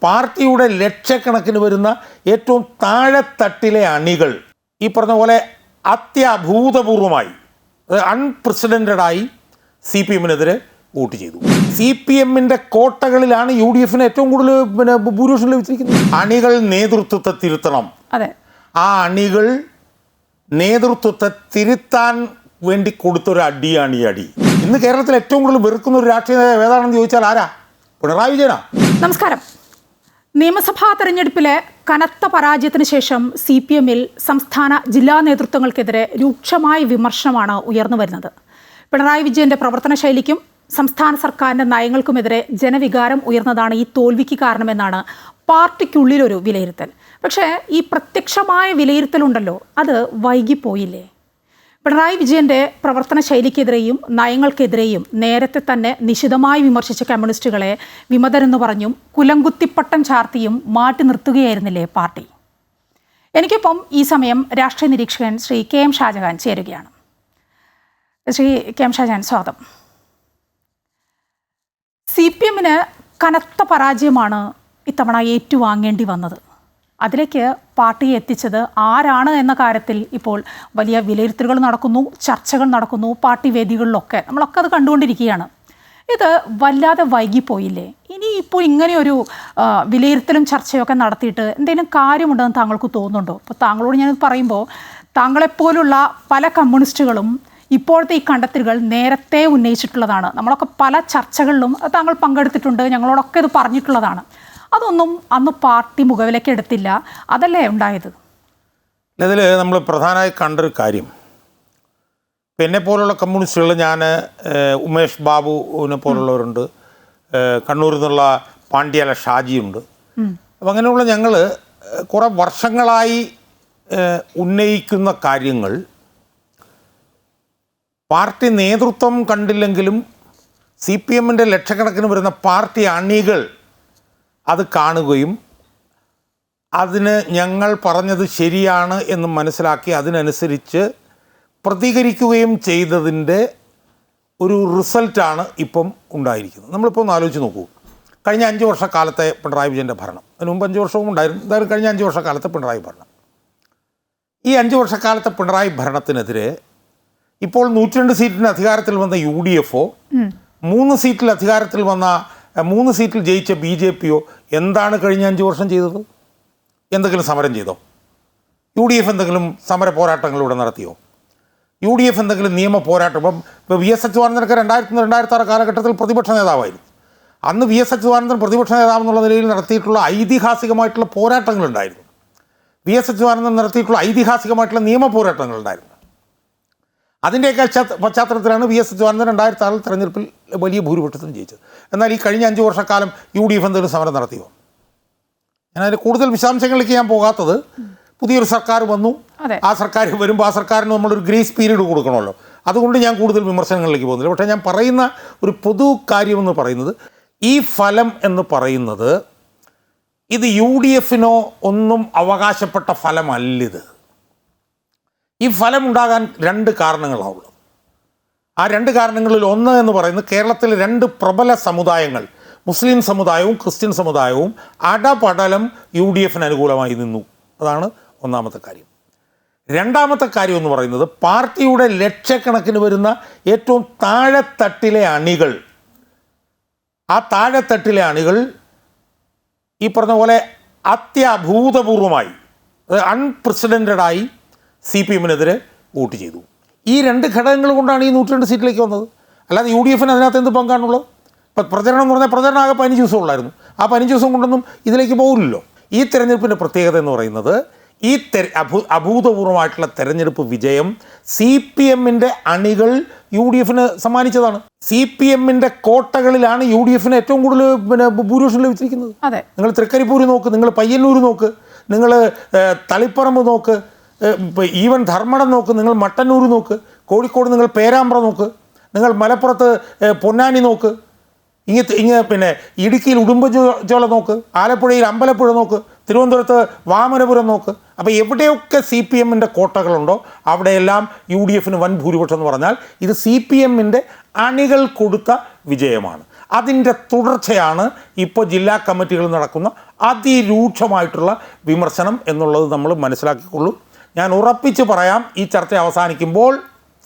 പാർട്ടിയുടെ ലക്ഷക്കണക്കിന് വരുന്ന ഏറ്റവും താഴെത്തട്ടിലെ അണികൾ ഈ പറഞ്ഞ പോലെ അത്യഭൂതപൂർവമായി അൺപ്രസിഡൻറ്റഡായി സി പി എമ്മിനെതിരെ വോട്ട് ചെയ്തു. സി പി എമ്മിൻ്റെ കോട്ടകളിലാണ് യു ഡി എഫിന് ഏറ്റവും കൂടുതൽ ഭൂരിപക്ഷം ലഭിച്ചിരിക്കുന്നത്. അണികൾ നേതൃത്വത്തെ തിരുത്തണം. അതെ, ആ അണികൾ നേതൃത്വത്തെ തിരുത്താൻ വേണ്ടി കൊടുത്തൊരു അടിയാണ് ഈ അടി. ഇന്ന് കേരളത്തിൽ ഏറ്റവും കൂടുതൽ വെറുക്കുന്ന ഒരു രാഷ്ട്രീയ നേതാവ് ഏതാണെന്ന് ചോദിച്ചാൽ ആരാ? പിണറായി വിജയനാ. നമസ്കാരം. നിയമസഭാ തെരഞ്ഞെടുപ്പിലെ കനത്ത പരാജയത്തിന് ശേഷം സി പി എമ്മിൽ സംസ്ഥാന ജില്ലാ നേതൃത്വങ്ങൾക്കെതിരെ രൂക്ഷമായ വിമർശനമാണ് ഉയർന്നു വരുന്നത്. പിണറായി വിജയന്റെ പ്രവർത്തന ശൈലിക്കും സംസ്ഥാന സർക്കാരിൻ്റെ നയങ്ങൾക്കുമെതിരെ ജനവികാരം ഉയർന്നതാണ് ഈ തോൽവിക്ക് കാരണമെന്നാണ് പാർട്ടിക്കുള്ളിലൊരു വിലയിരുത്തൽ. പക്ഷേ ഈ പ്രത്യക്ഷമായ വിലയിരുത്തലുണ്ടല്ലോ, അത് വൈകിപ്പോയില്ലേ? പിണറായി വിജയന്റെ പ്രവർത്തന ശൈലിക്കെതിരെയും നയങ്ങൾക്കെതിരെയും നേരത്തെ തന്നെ നിശിതമായി വിമർശിച്ച കമ്മ്യൂണിസ്റ്റുകളെ വിമതരെന്ന് പറഞ്ഞും കുലംകുത്തിപ്പട്ടം ചാർത്തിയും മാറ്റി നിർത്തുകയായിരുന്നില്ലേ പാർട്ടി? എനിക്കൊപ്പം ഈ സമയം രാഷ്ട്രീയ നിരീക്ഷകൻ ശ്രീ കെ എം ഷാജഹാൻ ചേരുകയാണ്. ശ്രീ കെ എം ഷാജഹാൻ, സ്വാഗതം. സി പി എമ്മിന് കനത്ത പരാജയമാണ് ഇത്തവണ ഏറ്റുവാങ്ങേണ്ടി വന്നത്. അതിലേക്ക് പാർട്ടിയെ എത്തിച്ചത് ആരാണ് എന്ന കാര്യത്തിൽ ഇപ്പോൾ വലിയ വിലയിരുത്തലുകൾ നടക്കുന്നു, ചർച്ചകൾ നടക്കുന്നു പാർട്ടി വേദികളിലൊക്കെ. നമ്മളൊക്കെ അത് കണ്ടുകൊണ്ടിരിക്കുകയാണ്. ഇത് വല്ലാതെ വൈകിപ്പോയില്ലേ? ഇനി ഇപ്പോൾ ഇങ്ങനെയൊരു വിലയിരുത്തലും ചർച്ചയൊക്കെ നടത്തിയിട്ട് എന്തെങ്കിലും കാര്യമുണ്ടെന്ന് താങ്കൾക്ക് തോന്നുന്നുണ്ടോ? ഇപ്പോൾ താങ്കളോട് ഞാൻ പറയുമ്പോൾ താങ്കളെപ്പോലുള്ള പല കമ്മ്യൂണിസ്റ്റുകളും ഇപ്പോഴത്തെ ഈ കണ്ടെത്തലുകൾ നേരത്തെ ഉന്നയിച്ചിട്ടുള്ളതാണ്. നമ്മളൊക്കെ പല ചർച്ചകളിലും താങ്കൾ പങ്കെടുത്തിട്ടുണ്ട്, ഞങ്ങളോടൊക്കെ ഇത് പറഞ്ഞിട്ടുള്ളതാണ്. അതൊന്നും അന്ന് പാർട്ടി മുഖവിലേക്ക് എടുത്തില്ല. അതല്ലേ ഉണ്ടായത്? ഇതിൽ നമ്മൾ പ്രധാനമായി കണ്ടൊരു കാര്യം, എന്നെ പോലുള്ള കമ്മ്യൂണിസ്റ്റുകൾ, ഞാൻ ഉമേഷ് ബാബുവിനെ പോലുള്ളവരുണ്ട്, കണ്ണൂരിൽ നിന്നുള്ള പാണ്ഡ്യാല ഷാജിയുണ്ട്. അപ്പം അങ്ങനെയുള്ള ഞങ്ങൾ കുറേ വർഷങ്ങളായി ഉന്നയിക്കുന്ന കാര്യങ്ങൾ പാർട്ടി നേതൃത്വം കണ്ടില്ലെങ്കിലും സി പി എമ്മിൻ്റെ ലക്ഷക്കണക്കിന് വരുന്ന പാർട്ടി അണികൾ അത് കാണുകയും അതിന് ഞങ്ങൾ പറഞ്ഞത് ശരിയാണ് എന്ന് മനസ്സിലാക്കി അതിനനുസരിച്ച് പ്രതികരിക്കുകയും ചെയ്തതിൻ്റെ ഒരു റിസൾട്ടാണ് ഇപ്പം ഉണ്ടായിരിക്കുന്നത്. നമ്മളിപ്പോൾ ഒന്ന് ആലോചിച്ച് നോക്കൂ. കഴിഞ്ഞ 5 വർഷക്കാലത്തെ പിണറായി വിജയൻ്റെ ഭരണം, അതിന് മുമ്പ് 5 വർഷവും ഉണ്ടായിരുന്നു, എന്തായാലും കഴിഞ്ഞ 5 വർഷക്കാലത്തെ പിണറായി ഭരണം, ഈ 5 വർഷക്കാലത്തെ പിണറായി ഭരണത്തിനെതിരെ ഇപ്പോൾ 102 സീറ്റിന് അധികാരത്തിൽ വന്ന യു ഡി എഫോ 3 സീറ്റിൽ അധികാരത്തിൽ വന്ന 3 സീറ്റിൽ ജയിച്ച ബി ജെ പിയോ എന്താണ് കഴിഞ്ഞ 5 വർഷം ചെയ്തത്? എന്തെങ്കിലും സമരം ചെയ്തോ? യു ഡി എഫ് എന്തെങ്കിലും സമര പോരാട്ടങ്ങളിലൂടെ നടത്തിയോ? യു ഡി എഫ് എന്തെങ്കിലും നിയമ പോരാട്ടം? ഇപ്പോൾ വി എസ് അച്യുതാനന്ദനൊക്കെ 2000-2006 കാലഘട്ടത്തിൽ പ്രതിപക്ഷ നേതാവായിരുന്നു. അന്ന് വി എസ് അച്യുതാനന്ദൻ പ്രതിപക്ഷ നേതാവെന്നുള്ള നിലയിൽ നടത്തിയിട്ടുള്ള ഐതിഹാസികമായിട്ടുള്ള പോരാട്ടങ്ങളുണ്ടായിരുന്നു. വി എസ് അച്യുതാനന്ദൻ നടത്തിയിട്ടുള്ള ഐതിഹാസികമായിട്ടുള്ള നിയമ പോരാട്ടങ്ങളുണ്ടായിരുന്നു. അതിൻ്റെയൊക്കെ പശ്ചാത്തലത്തിലാണ് വി എസ് അച്യുതാനന്ദൻ 2006 തെരഞ്ഞെടുപ്പിൽ വലിയ ഭൂരിപക്ഷത്തിൽ ജയിച്ചത്. എന്നാൽ ഈ കഴിഞ്ഞ 5 വർഷക്കാലം യു ഡി എഫ് എന്തെങ്കിലും സമരം നടത്തിയോ? ഞാനതിന് കൂടുതൽ വിശദാംശങ്ങളിലേക്ക് ഞാൻ പോകാത്തത്, പുതിയൊരു സർക്കാർ വന്നു, ആ സർക്കാർ വരുമ്പോൾ ആ സർക്കാരിന് നമ്മളൊരു ഗ്രേസ് പീരീഡ് കൊടുക്കണമല്ലോ, അതുകൊണ്ട് ഞാൻ കൂടുതൽ വിമർശനങ്ങളിലേക്ക് പോകുന്നില്ല. പക്ഷേ ഞാൻ പറയുന്ന ഒരു പൊതു കാര്യമെന്ന് പറയുന്നത്, ഈ ഫലം എന്ന് പറയുന്നത് ഇത് യു ഡി എഫിനോ ഒന്നും അവകാശപ്പെട്ട ഫലമല്ലിത്. ഈ ഫലമുണ്ടാകാൻ 2 കാരണങ്ങളാണുള്ളത്. ആ 2 കാരണങ്ങളിൽ ഒന്ന് എന്ന് പറയുന്നത്, കേരളത്തിലെ 2 പ്രബല സമുദായങ്ങൾ, മുസ്ലിം സമുദായവും ക്രിസ്ത്യൻ സമുദായവും അടപടലം യു ഡി എഫിന് അനുകൂലമായി നിന്നു. അതാണ് ഒന്നാമത്തെ കാര്യം. രണ്ടാമത്തെ കാര്യം എന്ന് പറയുന്നത്, പാർട്ടിയുടെ ലക്ഷക്കണക്കിന് വരുന്ന ഏറ്റവും താഴെത്തട്ടിലെ അണികൾ, ആ താഴെത്തട്ടിലെ അണികൾ ഈ പറഞ്ഞ പോലെ അത്യഭൂതപൂർവമായി അൺപ്രസിഡൻറ്റഡായി സി പി എമ്മിനെതിരെ വോട്ട് ചെയ്തു. ഈ 2 ഘടകങ്ങൾ കൊണ്ടാണ് ഈ 102 സീറ്റിലേക്ക് വന്നത്. അല്ലാതെ യു ഡി എഫിന് അതിനകത്ത് എന്ത് പങ്കാണുള്ളത്? ഇപ്പം പ്രചരണം എന്ന് പറഞ്ഞാൽ പ്രചരണം ആകെ 15 ദിവസം ഉള്ളായിരുന്നു. ആ 15 ദിവസം കൊണ്ടൊന്നും ഇതിലേക്ക് പോകില്ലല്ലോ. ഈ തെരഞ്ഞെടുപ്പിൻ്റെ പ്രത്യേകത എന്ന് പറയുന്നത്, ഈ അഭൂതപൂർവമായിട്ടുള്ള തെരഞ്ഞെടുപ്പ് വിജയം സി പി എമ്മിൻ്റെ അണികൾ യു ഡി എഫിന് സമ്മാനിച്ചതാണ്. സി പി എമ്മിൻ്റെ കോട്ടകളിലാണ് യു ഡി എഫിന് ഏറ്റവും കൂടുതൽ ഭൂരിപക്ഷം ലഭിച്ചിരിക്കുന്നത്. നിങ്ങൾ തൃക്കരിപ്പൂർ നോക്ക്, നിങ്ങൾ പയ്യന്നൂർ നോക്ക്, നിങ്ങൾ തളിപ്പറമ്പ് നോക്ക്, ഈവൻ ധർമ്മടം നോക്ക്, നിങ്ങൾ മട്ടന്നൂർ നോക്ക്, കോഴിക്കോട് നിങ്ങൾ പേരാമ്പ്ര നോക്ക്, നിങ്ങൾ മലപ്പുറത്ത് പൊന്നാനി നോക്ക്, പിന്നെ ഇടുക്കിയിൽ ഉടുമ്പൻചോല നോക്ക്, ആലപ്പുഴയിൽ അമ്പലപ്പുഴ നോക്ക്, തിരുവനന്തപുരത്ത് വാമനപുരം നോക്ക്. അപ്പോൾ എവിടെയൊക്കെ സി പി എമ്മിൻ്റെ കോട്ടകളുണ്ടോ അവിടെയെല്ലാം യു ഡി എഫിന് വൻ ഭൂരിപക്ഷം എന്ന് പറഞ്ഞാൽ ഇത് സി പി എമ്മിൻ്റെ അണികൾ കൊടുത്ത വിജയമാണ്. അതിൻ്റെ തുടർച്ചയാണ് ഇപ്പോൾ ജില്ലാ കമ്മിറ്റികളിൽ നടക്കുന്ന അതിരൂക്ഷമായിട്ടുള്ള വിമർശനം എന്നുള്ളത് നമ്മൾ മനസ്സിലാക്കിക്കൊള്ളൂ. ഞാൻ ഉറപ്പിച്ച് പറയാം, ഈ ചർച്ച അവസാനിക്കുമ്പോൾ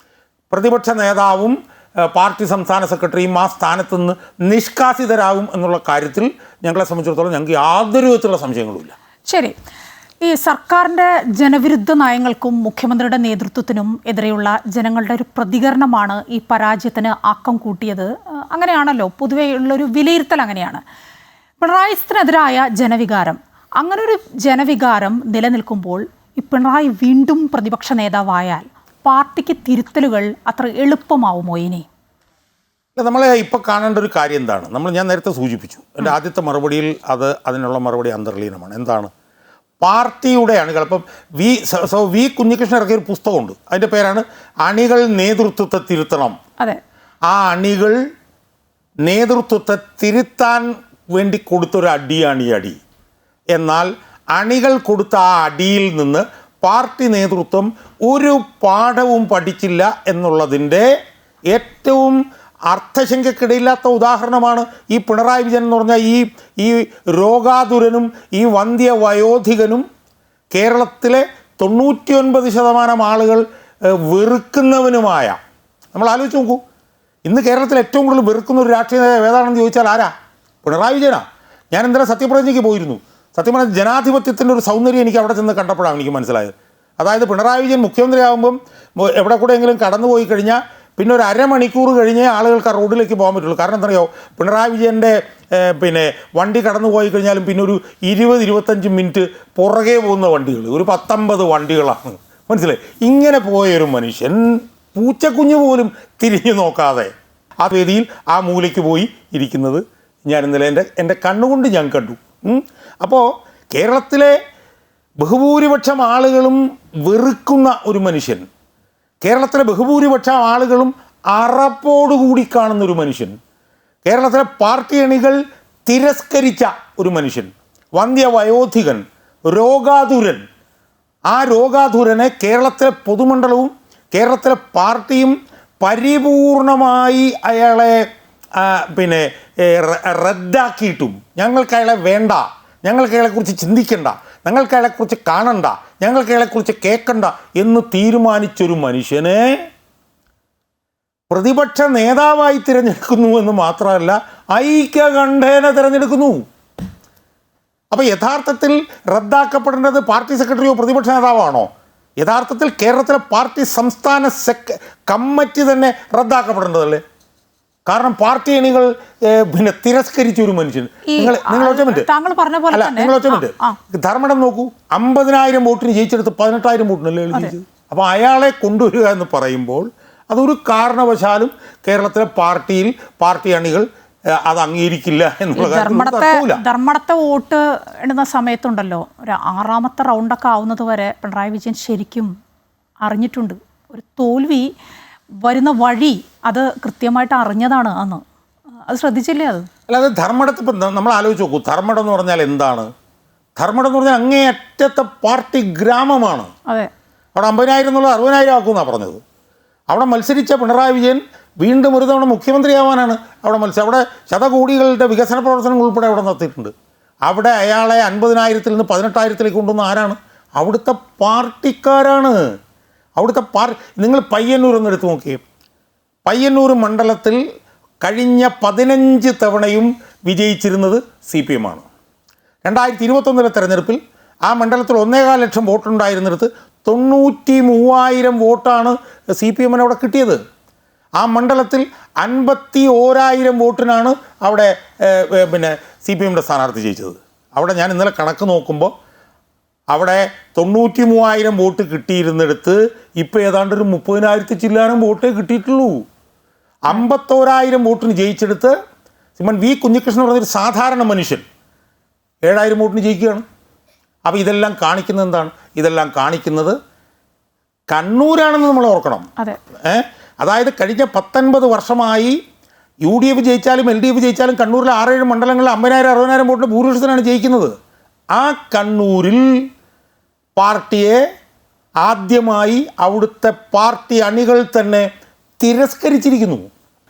പ്രതിപക്ഷ നേതാവും പാർട്ടി സംസ്ഥാന സെക്രട്ടറിയും ആ സ്ഥാനത്ത് നിന്ന് നിഷ്കാസിതരാകും എന്നുള്ള കാര്യത്തിൽ ഞങ്ങളെ സംബന്ധിച്ചിടത്തോളം ഞങ്ങൾക്ക് യാതൊരു വിധത്തിലുള്ള സംശയങ്ങളുമില്ല. ശരി, ഈ സർക്കാരിൻ്റെ ജനവിരുദ്ധ നയങ്ങൾക്കും മുഖ്യമന്ത്രിയുടെ നേതൃത്വത്തിനും എതിരെയുള്ള ജനങ്ങളുടെ ഒരു പ്രതികരണമാണ് ഈ പരാജയത്തിന് ആക്കം കൂട്ടിയത്. അങ്ങനെയാണല്ലോ പൊതുവെ ഉള്ളൊരു വിലയിരുത്തൽ. അങ്ങനെയാണ് പിണറായിക്കെതിരായ ജനവികാരം. അങ്ങനൊരു ജനവികാരം നിലനിൽക്കുമ്പോൾ ഈ പിണറായി വീണ്ടും പ്രതിപക്ഷ നേതാവായാൽ പാർട്ടിക്ക് തിരുത്തലുകൾ അത്ര എളുപ്പമാവുമോ ഇനി? നമ്മൾ ഇപ്പോൾ കാണേണ്ട ഒരു കാര്യം എന്താണ്? ഞാൻ നേരത്തെ സൂചിപ്പിച്ചു, എൻ്റെ ആദ്യത്തെ മറുപടിയിൽ അതിനുള്ള മറുപടി അന്തർലീനമാണ്. എന്താണ്? പാർട്ടിയുടെ അണികൾ. ഇപ്പം വി കുഞ്ഞികൃഷ്ണൻ ഇറക്കിയൊരു പുസ്തകമുണ്ട്, അതിൻ്റെ പേരാണ് അണികൾ നേതൃത്വത്തെ തിരുത്തണം. അതെ, ആ അണികൾ നേതൃത്വത്തെ തിരുത്താൻ വേണ്ടി കൊടുത്തൊരു അടിയാണ് ഈ അടി. എന്നാൽ അണികൾ കൊടുത്ത ആ അടിയിൽ നിന്ന് പാർട്ടി നേതൃത്വം ഒരു പാഠവും പഠിച്ചില്ല എന്നുള്ളതിൻ്റെ ഏറ്റവും അർത്ഥശങ്കയ്ക്കിടയില്ലാത്ത ഉദാഹരണമാണ് ഈ പിണറായി വിജയൻ എന്ന് പറഞ്ഞാൽ ഈ രോഗാതുരനും ഈ വന്ധ്യവയോധികനും കേരളത്തിലെ 99% ആളുകൾ വെറുക്കുന്നവനുമായ. നമ്മൾ ആലോചിച്ച് നോക്കൂ, ഇന്ന് കേരളത്തിൽ ഏറ്റവും കൂടുതൽ വെറുക്കുന്ന ഒരു രാഷ്ട്രീയ നേതാവ് ഏതാണെന്ന് ചോദിച്ചാൽ ആരാ? പിണറായി വിജയനാ. ഞാൻ ഇന്നലെ സത്യപ്രതിജ്ഞയ്ക്ക് പോയിരുന്നു. സത്യം പറഞ്ഞാൽ ജനാധിപത്യത്തിൻ്റെ ഒരു സൗന്ദര്യം എനിക്ക് അവിടെ ചെന്ന് കണ്ടപ്പോഴാണ് എനിക്ക് മനസ്സിലായത്. അതായത് പിണറായി വിജയൻ മുഖ്യമന്ത്രിയാകുമ്പം എവിടെ കൂടെയെങ്കിലും കടന്നുപോയി കഴിഞ്ഞാൽ പിന്നെ ഒരു അരമണിക്കൂർ കഴിഞ്ഞേ ആളുകൾക്ക് ആ റോഡിലേക്ക് പോകാൻ പറ്റുള്ളൂ. കാരണം എന്താ, പിണറായി വിജയൻ്റെ വണ്ടി കടന്നു പോയി കഴിഞ്ഞാലും പിന്നെ ഒരു 20-25 മിനിറ്റ് പുറകെ പോകുന്ന വണ്ടികൾ, ഒരു 19 വണ്ടികളാണ്. മനസ്സിലായി? ഇങ്ങനെ പോയൊരു മനുഷ്യൻ പൂച്ചക്കുഞ്ഞ് പോലും തിരിഞ്ഞു നോക്കാതെ ആ വേദിയിൽ ആ മൂലയ്ക്ക് പോയി ഇരിക്കുന്നത് ഞാൻ ഇന്നലെ എൻ്റെ കണ്ണുകൊണ്ട് ഞാൻ കണ്ടു. അപ്പോൾ കേരളത്തിലെ ബഹുഭൂരിപക്ഷം ആളുകളും വെറുക്കുന്ന ഒരു മനുഷ്യൻ, കേരളത്തിലെ ബഹുഭൂരിപക്ഷം ആളുകളും അറപ്പോടുകൂടി കാണുന്നൊരു മനുഷ്യൻ, കേരളത്തിലെ പാർട്ടി അണികൾ തിരസ്കരിച്ച ഒരു മനുഷ്യൻ, വന്ധ്യവയോധികൻ, രോഗാതുരൻ. ആ രോഗാതുരനെ കേരളത്തിലെ പൊതുമണ്ഡലവും കേരളത്തിലെ പാർട്ടിയും പരിപൂർണമായി അയാളെ റദ്ദാക്കിയിട്ടും ഞങ്ങൾക്ക് അയാളെ വേണ്ട, ഞങ്ങൾക്ക് അയാളെക്കുറിച്ച് ചിന്തിക്കണ്ട, ഞങ്ങൾക്ക് അയാളെക്കുറിച്ച് കാണണ്ട, ഞങ്ങൾക്ക് അയാളെക്കുറിച്ച് കേൾക്കണ്ട എന്ന് തീരുമാനിച്ചൊരു മനുഷ്യനെ പ്രതിപക്ഷ നേതാവായി തിരഞ്ഞെടുക്കുന്നു എന്ന് മാത്രമല്ല ഐക്യകണ്ഠേന തിരഞ്ഞെടുക്കുന്നു. അപ്പോൾ യഥാർത്ഥത്തിൽ റദ്ദാക്കപ്പെടേണ്ടത് പാർട്ടി സെക്രട്ടറിയോ പ്രതിപക്ഷ നേതാവാണോ? യഥാർത്ഥത്തിൽ കേരളത്തിലെ പാർട്ടി സംസ്ഥാന കമ്മിറ്റി തന്നെ റദ്ദാക്കപ്പെടേണ്ടതല്ലേ? കാരണം പാർട്ടി അണികൾ തിരസ്കരിച്ച ഒരു മനുഷ്യൻ. നിങ്ങൾ ഒറ്റ മിനിറ്റ് ധർമ്മടം നോക്കൂ, 50,000 വോട്ടിന് ജയിച്ചെടുത്ത് 18,000 വോട്ടിനല്ലേ ജയിച്ചത്. അപ്പോൾ അയാളെ കൊണ്ടുവരിക എന്ന് പറയുമ്പോൾ അതൊരു കാരണവശാലും കേരളത്തിലെ പാർട്ടി അണികൾ അത് അംഗീകരിക്കില്ല എന്നുള്ള കാര്യം. ധർമ്മടത്തെ വോട്ട് ഇടുന്ന സമയത്തുണ്ടല്ലോ, ഒരു 6ാമത്തെ റൗണ്ടൊക്കെ ആവുന്നത് വരെ പിണറായി വിജയൻ ശരിക്കും അറിഞ്ഞിട്ടുണ്ട്. ഒരു തോൽവി വരുന്ന വഴി അത് കൃത്യമായിട്ട് അറിഞ്ഞതാണ് അന്ന്. അത് ശ്രദ്ധിച്ചില്ലേ? അല്ലാതെ ധർമ്മടത്ത് ഇപ്പം നമ്മൾ ആലോചിച്ച് നോക്കൂ, ധർമ്മടം എന്ന് പറഞ്ഞാൽ എന്താണ്? ധർമ്മടം എന്ന് പറഞ്ഞാൽ അങ്ങേയറ്റത്തെ പാർട്ടി ഗ്രാമമാണ്. അതെ, അവിടെ 50,000 എന്നുള്ള 60,000 ആക്കുമെന്നാണ് പറഞ്ഞത്. അവിടെ മത്സരിച്ച പിണറായി വിജയൻ വീണ്ടും ഒരു തവണ മുഖ്യമന്ത്രിയാവാനാണ് അവിടെ അവിടെ ശതകോടികളുടെ വികസന പ്രവർത്തനങ്ങൾ ഉൾപ്പെടെ അവിടെ നടത്തിയിട്ടുണ്ട്. അവിടെ അയാളെ 50,000-ൽ നിന്ന് 18,000-ലേക്ക് കൊണ്ടുവന്ന ആരാണ്? അവിടുത്തെ പാർട്ടിക്കാരാണ്. അവിടുത്തെ നിങ്ങൾ പയ്യന്നൂർ ഒന്ന് എടുത്ത് നോക്കിയേ. പയ്യന്നൂർ മണ്ഡലത്തിൽ കഴിഞ്ഞ 15 തവണയും വിജയിച്ചിരുന്നത് CPM ആണ്. 2021 തെരഞ്ഞെടുപ്പിൽ ആ മണ്ഡലത്തിൽ 1.25 ലക്ഷം വോട്ടുണ്ടായിരുന്നിടത്ത് 93,000 വോട്ടാണ് CPM അവിടെ കിട്ടിയത്. ആ മണ്ഡലത്തിൽ 51,000 വോട്ടിനാണ് അവിടെ CPMൻ്റെ സ്ഥാനാർത്ഥി ജയിച്ചത്. അവിടെ ഞാൻ ഇന്നലെ കണക്ക് നോക്കുമ്പോൾ അവിടെ 93,000 വോട്ട് കിട്ടിയിരുന്നിടത്ത് ഇപ്പോൾ ഏതാണ്ട് ഒരു 30,000 ചില്ലാനം വോട്ടേ കിട്ടിയിട്ടുള്ളൂ. 51,000 വോട്ടിന് ജയിച്ചെടുത്ത് വി കുഞ്ഞികൃഷ്ണൻ പറഞ്ഞൊരു സാധാരണ മനുഷ്യൻ 7,000 വോട്ടിന് ജയിക്കുകയാണ്. അപ്പോൾ ഇതെല്ലാം കാണിക്കുന്നത് എന്താണ്? ഇതെല്ലാം കാണിക്കുന്നത് കണ്ണൂരാണെന്ന് നമ്മൾ ഓർക്കണം. അതായത് കഴിഞ്ഞ 19 വർഷമായി UDF ജയിച്ചാലും LDF ജയിച്ചാലും കണ്ണൂരിലെ 6-7 മണ്ഡലങ്ങളിൽ 50,000-60,000 വോട്ടിന് ഭൂരിപക്ഷത്തിനാണ് ജയിക്കുന്നത്. ആ കണ്ണൂരിൽ പാർട്ടിയെ ആദ്യമായി അവിടുത്തെ പാർട്ടി അണികൾ തന്നെ തിരസ്കരിച്ചിരിക്കുന്നു.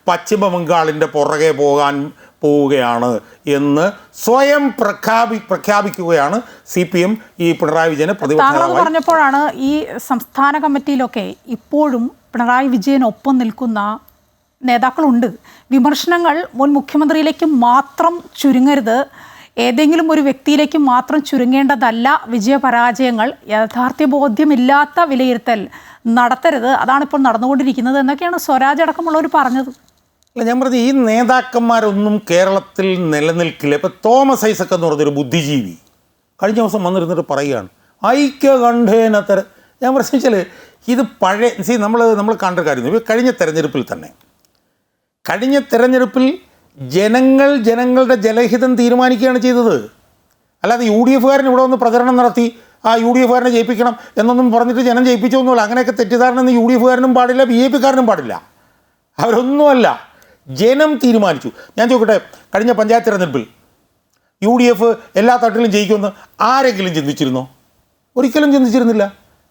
പശ്ചിമ ബംഗാളിൻ്റെ പുറകെ പോകാൻ പോവുകയാണ് എന്ന് സ്വയം പ്രഖ്യാപിക്കുകയാണ് CPM ഈ പിണറായി വിജയനെ പ്രതിപക്ഷ താങ്കൾ പറഞ്ഞപ്പോഴാണ് ഈ സംസ്ഥാന കമ്മിറ്റിയിലൊക്കെ ഇപ്പോഴും പിണറായി വിജയനൊപ്പം നിൽക്കുന്ന നേതാക്കളുണ്ട്. വിമർശനങ്ങൾ മുൻ മുഖ്യമന്ത്രിയിലേക്ക് മാത്രം ചുരുങ്ങരുത്, ഏതെങ്കിലും ഒരു വ്യക്തിയിലേക്ക് മാത്രം ചുരുങ്ങേണ്ടതല്ല വിജയപരാജയങ്ങൾ, യാഥാർത്ഥ്യബോധ്യമില്ലാത്ത വിലയിരുത്തൽ നടത്തരുത്, അതാണിപ്പോൾ നടന്നുകൊണ്ടിരിക്കുന്നത് എന്നൊക്കെയാണ് സ്വരാജ് അടക്കമുള്ളവർ പറഞ്ഞത്. അല്ല, ഞാൻ പറഞ്ഞത് ഈ നേതാക്കന്മാരൊന്നും കേരളത്തിൽ നിലനിൽക്കില്ല. ഇപ്പോൾ തോമസ് ഐസക് എന്ന് പറഞ്ഞൊരു ബുദ്ധിജീവി കഴിഞ്ഞ ദിവസം വന്നിരുന്നിട്ട് പറയുകയാണ് ഐക്യകണ്ഠേനത്തര. ഞാൻ പ്രശ്നിച്ചാൽ ഇത് പഴയ നമ്മൾ കണ്ട കാര്യം. കഴിഞ്ഞ തെരഞ്ഞെടുപ്പിൽ ജനങ്ങളുടെ ജനഹിതം തീരുമാനിക്കുകയാണ് ചെയ്തത്. അല്ലാതെ UDF-കാരൻ ഇവിടെ വന്ന് പ്രചരണം നടത്തി UDF-കാരനെ ജയിപ്പിക്കണം എന്നൊന്നും പറഞ്ഞിട്ട് ജനം ജയിപ്പിച്ചൊന്നുമില്ല. അങ്ങനെയൊക്കെ തെറ്റിദ്ധാരണ UDF-കാരനും പാടില്ല, BJP-കാരനും പാടില്ല. അവരൊന്നുമല്ല, ജനം തീരുമാനിച്ചു. ഞാൻ ചോദിക്കട്ടെ, കഴിഞ്ഞ പഞ്ചായത്ത് തെരഞ്ഞെടുപ്പിൽ UDF എല്ലാ തട്ടിലും ജയിക്കുമെന്ന് ആരെങ്കിലും ചിന്തിച്ചിരുന്നോ? ഒരിക്കലും ചിന്തിച്ചിരുന്നില്ല.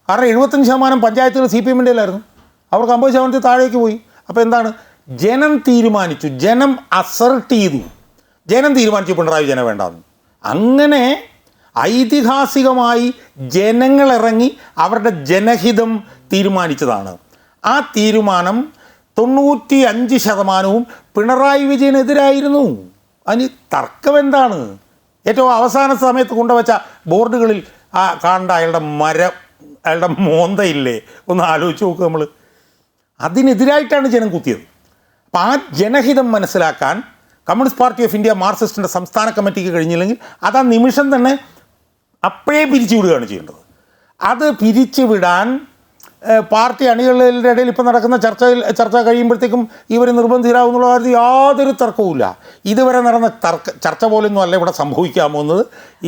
കാരണം 75% പഞ്ചായത്തുകൾ CPM-ൻ്റെ ആയിരുന്നു. അവർക്ക് 50% താഴേക്ക് പോയി. അപ്പോൾ എന്താണ്? ജനം തീരുമാനിച്ചു, ജനം അസർട്ട് ചെയ്തു, ജനം തീരുമാനിച്ചു പിണറായി വിജയനെ വേണ്ടാന്ന്. അങ്ങനെ ഐതിഹാസികമായി ജനങ്ങളിറങ്ങി അവരുടെ ജനഹിതം തീരുമാനിച്ചതാണ്. ആ തീരുമാനം 95% പിണറായി വിജയനെതിരായിരുന്നു. അതിന് തർക്കം എന്താണ്? ഏറ്റവും അവസാന സമയത്ത് കൊണ്ടുവച്ച ബോർഡുകളിൽ കാണേണ്ട അയാളുടെ മോന്തയില്ലേ, ഒന്ന് ആലോചിച്ച് നോക്കുക നമ്മൾ. അതിനെതിരായിട്ടാണ് ജനം കുത്തിയത്. അപ്പോൾ ആ ജനഹിതം മനസ്സിലാക്കാൻ കമ്മ്യൂണിസ്റ്റ് പാർട്ടി ഓഫ് ഇന്ത്യ മാർക്സിസ്റ്റിൻ്റെ സംസ്ഥാന കമ്മിറ്റിക്ക് കഴിഞ്ഞില്ലെങ്കിൽ അത് ആ നിമിഷം തന്നെ അപ്പോഴേ പിരിച്ചുവിടുകയാണ് ചെയ്യേണ്ടത്. അത് പിരിച്ചുവിടാൻ പാർട്ടി അണികളുടെ ഇടയിൽ ഇപ്പോൾ നടക്കുന്ന ചർച്ച കഴിയുമ്പോഴത്തേക്കും ഇവർ നിർബന്ധിതരാകുന്നുള്ള കാര്യത്തിൽ യാതൊരു തർക്കവുമില്ല. ഇതുവരെ നടന്ന ചർച്ച പോലൊന്നും അല്ല ഇവിടെ സംഭവിക്കാൻ പോകുന്നത്.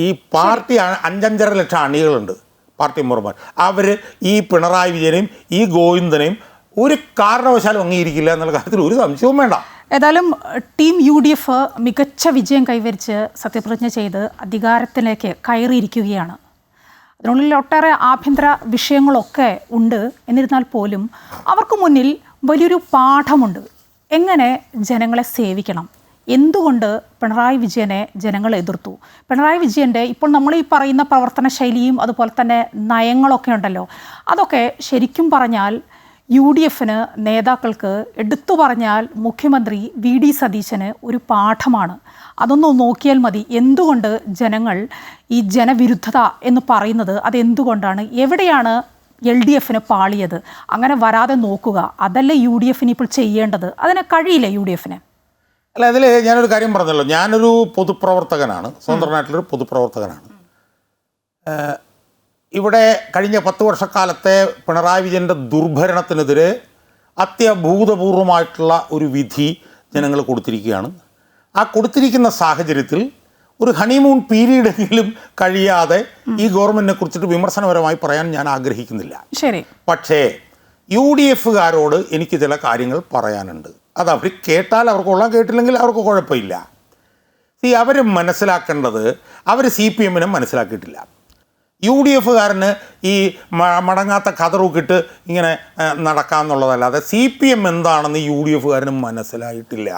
ഈ പാർട്ടി 5.5 ലക്ഷം അണികളുണ്ട്, പാർട്ടി മെമ്പർമാർ. അവർ ഈ പിണറായി വിജയനെയും ഈ ഗോവിന്ദനെയും ഒരു കാരണവശാലും അംഗീകരിക്കില്ല എന്നുള്ള കാര്യത്തിൽ ഒരു സംശയവും വേണ്ട. ഏതായാലും ടീം UDF മികച്ച വിജയം കൈവരിച്ച് സത്യപ്രതിജ്ഞ ചെയ്ത് അധികാരത്തിലേക്ക് കയറിയിരിക്കുകയാണ്. അതിനുള്ളിൽ ഒട്ടേറെ ആഭ്യന്തര വിഷയങ്ങളൊക്കെ ഉണ്ട്. എന്നിരുന്നാൽ പോലും അവർക്ക് മുന്നിൽ വലിയൊരു പാഠമുണ്ട്. എങ്ങനെ ജനങ്ങളെ സേവിക്കണം, എന്തുകൊണ്ട് പിണറായി വിജയനെ ജനങ്ങൾ എതിർത്തു, പിണറായി വിജയൻ്റെ ഇപ്പോൾ നമ്മൾ ഈ പറയുന്ന പ്രവർത്തന ശൈലിയും അതുപോലെ തന്നെ നയങ്ങളൊക്കെ ഉണ്ടല്ലോ, അതൊക്കെ ശരിക്കും പറഞ്ഞാൽ UDF-ന് നേതാക്കൾക്ക്, എടുത്തു പറഞ്ഞാൽ മുഖ്യമന്ത്രി VD സതീശന് ഒരു പാഠമാണ്. അതൊന്ന് നോക്കിയാൽ മതി. എന്തുകൊണ്ട് ജനങ്ങൾ ഈ ജനവിരുദ്ധത എന്ന് പറയുന്നത് അതെന്തുകൊണ്ടാണ്, എവിടെയാണ് LDF-ന് പാളിയത്, അങ്ങനെ വരാതെ നോക്കുക. അതല്ലേ UDF-ന് ഇപ്പോൾ ചെയ്യേണ്ടത്. അതിന് കഴിയില്ല UDF-ന്. അല്ല, അതിൽ ഞാനൊരു കാര്യം പറഞ്ഞല്ലോ, ഞാനൊരു പൊതുപ്രവർത്തകനാണ്, സ്വതന്ത്രനായിട്ടുള്ളൊരു പൊതുപ്രവർത്തകനാണ്. ഇവിടെ കഴിഞ്ഞ 10 വർഷക്കാലത്തെ പിണറായി വിജയൻ്റെ ദുർഭരണത്തിനെതിരെ അത്യഭൂതപൂർവമായിട്ടുള്ള ഒരു വിധി ജനങ്ങൾ കൊടുത്തിരിക്കുകയാണ്. ആ കൊടുത്തിരിക്കുന്ന സാഹചര്യത്തിൽ ഒരു ഹണിമൂൺ പീരീഡെങ്കിലും കഴിയാതെ ഈ ഗവൺമെൻറ്റിനെ കുറിച്ചിട്ട് വിമർശനപരമായി പറയാൻ ഞാൻ ആഗ്രഹിക്കുന്നില്ല. ശരി. പക്ഷേ UDF-കാരോട് എനിക്ക് ചില കാര്യങ്ങൾ പറയാനുണ്ട്. അത് അവർ കേട്ടാൽ അവർക്ക് കൊള്ളാൻ, കേട്ടില്ലെങ്കിൽ അവർക്ക് കുഴപ്പമില്ല. അവർ മനസ്സിലാക്കേണ്ടത്, അവർ CPM-നെ മനസ്സിലാക്കിയിട്ടില്ല. UDF-കാരന് ഈ മടങ്ങാത്ത കതറുക്കിട്ട് ഇങ്ങനെ നടക്കാമെന്നുള്ളതല്ലാതെ CPM എന്താണെന്ന് UDF-കാരന് മനസ്സിലായിട്ടില്ല.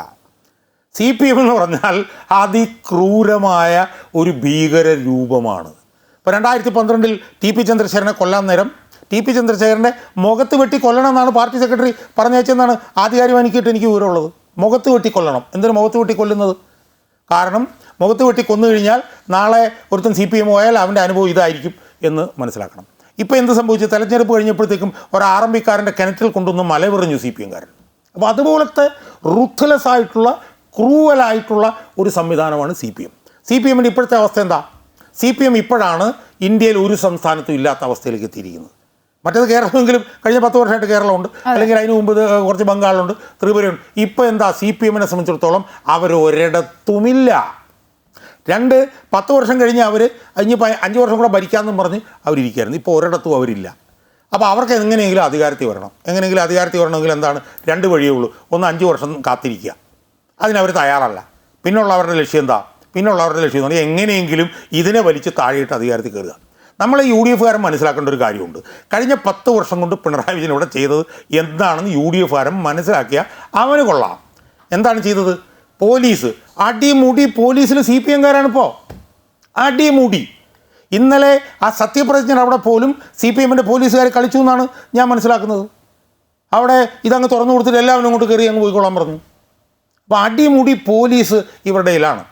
CPM എന്ന് പറഞ്ഞാൽ അതിക്രൂരമായ ഒരു ഭീകര രൂപമാണ്. ഇപ്പോൾ 2012 TP ചന്ദ്രശേഖരനെ കൊല്ലാൻ നേരം TP ചന്ദ്രശേഖരൻ്റെ മുഖത്ത് വെട്ടി കൊല്ലണം എന്നാണ് പാർട്ടി സെക്രട്ടറി പറഞ്ഞയച്ചെന്നാണ് ആധികാരികമാക്കിയിട്ട് എനിക്ക് വിവരമുള്ളത്. മുഖത്ത് വെട്ടി കൊല്ലണം. എന്തിനു മുഖത്ത് വെട്ടി കൊല്ലുന്നത്? കാരണം മുഖത്ത് വെട്ടി കൊന്നു കഴിഞ്ഞാൽ നാളെ ഒരുത്തൻ CPM പോയാൽ അവൻ്റെ അനുഭവം ഇതായിരിക്കും എന്ന് മനസ്സിലാക്കണം. ഇപ്പോൾ എന്ത് സംഭവിച്ചു? തെരഞ്ഞെടുപ്പ് കഴിഞ്ഞപ്പോഴത്തേക്കും ഒരു RMP-കാരൻ്റെ കിണറ്റിൽ കൊണ്ടുവന്ന് മലവെറിഞ്ഞു CPM-കാരൻ. അപ്പോൾ അതുപോലത്തെ റുത്ത്ലെസ് ആയിട്ടുള്ള, ക്രൂവലായിട്ടുള്ള ഒരു സംവിധാനമാണ് CPM-ൻ്റെ ഇപ്പോഴത്തെ അവസ്ഥ എന്താ? CPM ഇപ്പോഴാണ് ഇന്ത്യയിൽ ഒരു സംസ്ഥാനത്തും ഇല്ലാത്ത അവസ്ഥയിലേക്ക് എത്തിയിരിക്കുന്നത്. മറ്റേത് കേരളമെങ്കിലും കഴിഞ്ഞ 10 വർഷമായിട്ട് കേരളമുണ്ട്, അല്ലെങ്കിൽ അതിന് മുമ്പ് കുറച്ച് ബംഗാളുണ്ട്, ത്രിപുരയുണ്ട്. ഇപ്പോൾ എന്താ? CPM-നെ സംബന്ധിച്ചിടത്തോളം അവരൊരിടത്തുമില്ല. 10 വർഷം കഴിഞ്ഞ് അവർ ഇനി 5 വർഷം കൂടെ ഭരിക്കാമെന്നും പറഞ്ഞ് അവരിയ്ക്കായിരുന്നു. ഇപ്പോൾ ഒരിടത്തും അവരില്ല. അപ്പോൾ അവർക്ക് എങ്ങനെയെങ്കിലും അധികാരത്തിൽ വരണം. എങ്ങനെയെങ്കിലും അധികാരത്തിൽ വരണമെങ്കിൽ എന്താണ്? 2 വഴിയേ ഉള്ളൂ. ഒന്ന് 5 വർഷം കാത്തിരിക്കുക, അതിനവർ തയ്യാറല്ല. പിന്നുള്ളവരുടെ ലക്ഷ്യം എന്താ? പിന്നുള്ളവരുടെ ലക്ഷ്യം എന്ന് പറഞ്ഞാൽ എങ്ങനെയെങ്കിലും ഇതിനെ വലിച്ച് താഴെയിട്ട് അധികാരത്തിൽ കയറുക. നമ്മൾ UDF-കാരൻ മനസ്സിലാക്കേണ്ട ഒരു കാര്യമുണ്ട്. കഴിഞ്ഞ 10 വർഷം കൊണ്ട് പിണറായി വിജയൻ ഇവിടെ ചെയ്തത് എന്താണെന്ന് UDF-കാരൻ മനസ്സിലാക്കിയാൽ അവന് കൊള്ളാം. എന്താണ് ചെയ്തത്? പോലീസ് അടിമുടി പോലീസിൽ CPM-കാരാണ് ഇപ്പോൾ അടിമുടി. ഇന്നലെ ആ സത്യപ്രതിജ്ഞ അവിടെ പോലും CPM-ൻ്റെ പോലീസുകാർ കളിച്ചു എന്നാണ് ഞാൻ മനസ്സിലാക്കുന്നത്. അവിടെ ഇതങ്ങ് തുറന്നു കൊടുത്തിട്ട് എല്ലാവരും അങ്ങോട്ട് കയറി അങ്ങ് പോയിക്കൊള്ളാൻ പറഞ്ഞു. അപ്പോൾ അടിമുടി പോലീസ് ഇവരുടെ കയ്യിലാണ്.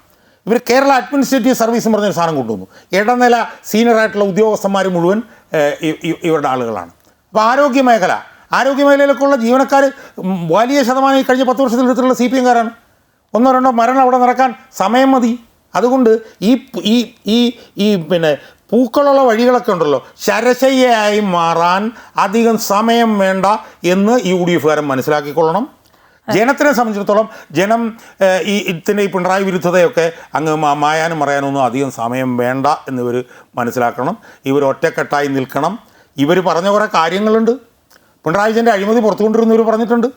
ഇവർ കേരള അഡ്മിനിസ്ട്രേറ്റീവ് സർവീസ് എന്ന് പറഞ്ഞൊരു സാധനം കൊണ്ടുവന്നു. ഇടനില സീനിയറായിട്ടുള്ള ഉദ്യോഗസ്ഥന്മാർ മുഴുവൻ ഇവരുടെ ആളുകളാണ്. അപ്പോൾ ആരോഗ്യമേഖലയിലൊക്കെ ഉള്ള ജീവനക്കാർ വലിയ ശതമാനം ഈ കഴിഞ്ഞ 10 വർഷത്തിലെടുത്തുള്ള CPM-കാരാണ്. 1-2 മരണം അവിടെ നടക്കാൻ സമയം മതി. അതുകൊണ്ട് ഈ പിന്നെ പൂക്കളുള്ള വഴികളൊക്കെ ഉണ്ടല്ലോ, ശരശയ്യയായി മാറാൻ അധികം സമയം വേണ്ട എന്ന് UDF-കാരൻ മനസ്സിലാക്കിക്കൊള്ളണം. ജനത്തിനെ സംബന്ധിച്ചിടത്തോളം ജനം ഈ പിണറായി വിരുദ്ധതയൊക്കെ അങ്ങ് മായാനും മറയാനൊന്നും അധികം സമയം വേണ്ട എന്നിവർ മനസ്സിലാക്കണം. ഇവർ ഒറ്റക്കെട്ടായി നിൽക്കണം. ഇവർ പറഞ്ഞ കുറേ കാര്യങ്ങളുണ്ട്. പിണറായി വിജയൻ്റെ അഴിമതി പുറത്തു കൊണ്ടിരുന്നവർ പറഞ്ഞിട്ടുണ്ട്.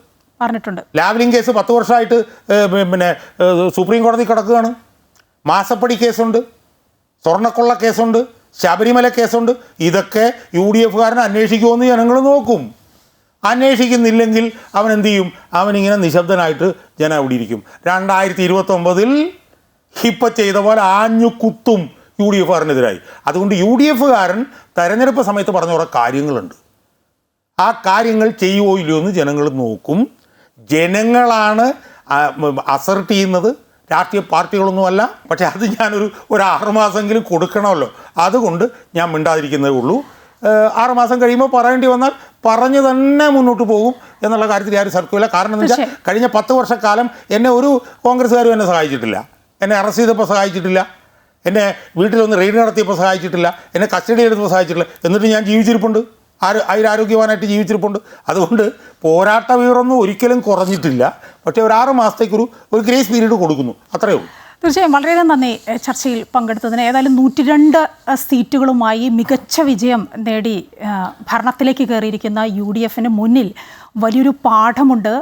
ലാവ്ലിംഗ് കേസ് 10 വർഷമായിട്ട് പിന്നെ സുപ്രീം കോടതി കിടക്കുകയാണ്. മാസപ്പടി കേസുണ്ട്, സ്വർണ്ണക്കൊള്ള കേസുണ്ട്, ശബരിമല കേസുണ്ട്. ഇതൊക്കെ UDF-കാരൻ അന്വേഷിക്കുമെന്ന് ജനങ്ങൾ നോക്കും. അന്വേഷിക്കുന്നില്ലെങ്കിൽ അവൻ എന്ത് ചെയ്യും? അവനിങ്ങനെ നിശബ്ദനായിട്ട് ജനം അവിടെ ഇരിക്കും. 2029 ഇപ്പം ചെയ്ത പോലെ ആഞ്ഞു കുത്തും UDF-കാരനെതിരായി. അതുകൊണ്ട് UDF-കാരൻ തെരഞ്ഞെടുപ്പ് സമയത്ത് പറഞ്ഞ കുറേ കാര്യങ്ങളുണ്ട്. ആ കാര്യങ്ങൾ ചെയ്യുമോ ഇല്ലയോ എന്ന് ജനങ്ങൾ നോക്കും. ജനങ്ങളാണ് അസർട്ട് ചെയ്യുന്നത്, രാഷ്ട്രീയ പാർട്ടികളൊന്നുമല്ല. പക്ഷേ അത് ഞാനൊരു 6 മാസമെങ്കിലും കൊടുക്കണമല്ലോ. അതുകൊണ്ട് ഞാൻ മിണ്ടാതിരിക്കുന്നതേ ഉള്ളൂ. 6 മാസം കഴിയുമ്പോൾ പറയേണ്ടി വന്നാൽ പറഞ്ഞു തന്നെ മുന്നോട്ട് പോകും എന്നുള്ള കാര്യത്തിൽ ആരും സർക്കില്ല. കാരണം എന്ന് വെച്ചാൽ കഴിഞ്ഞ 10 വർഷക്കാലം എന്നെ ഒരു കോൺഗ്രസ്സുകാരും എന്നെ സഹായിച്ചിട്ടില്ല. എന്നെ അറസ്റ്റ് ചെയ്തപ്പോൾ സഹായിച്ചിട്ടില്ല, എന്നെ വീട്ടിലൊന്ന് റെയ്ഡ് നടത്തിയപ്പോൾ സഹായിച്ചിട്ടില്ല, എന്നെ കസ്റ്റഡി എടുത്തപ്പോൾ സഹായിച്ചിട്ടില്ല. എന്നിട്ട് ഞാൻ ജീവിച്ചിരിപ്പുണ്ട്, ആരോഗ്യവാനായിട്ട് ജീവിച്ചിരിപ്പുണ്ട്. അതുകൊണ്ട് പോരാട്ട വീറൊന്നും ഒരിക്കലും കുറഞ്ഞിട്ടില്ല. പക്ഷേ ഒരു 6 മാസത്തേക്കൊരു ഗ്രേസ് പീരീഡ് കൊടുക്കുന്നു, അത്രയേ ഉള്ളൂ. തീർച്ചയായും വളരെയധികം നന്ദി ചർച്ചയിൽ പങ്കെടുത്തതിന്. ഏതായാലും 102 സീറ്റുകളുമായി മികച്ച വിജയം നേടി ഭരണത്തിലേക്ക് കയറിയിരിക്കുന്ന UDF-ന് മുന്നിൽ വലിയൊരു പാഠമുണ്ട്.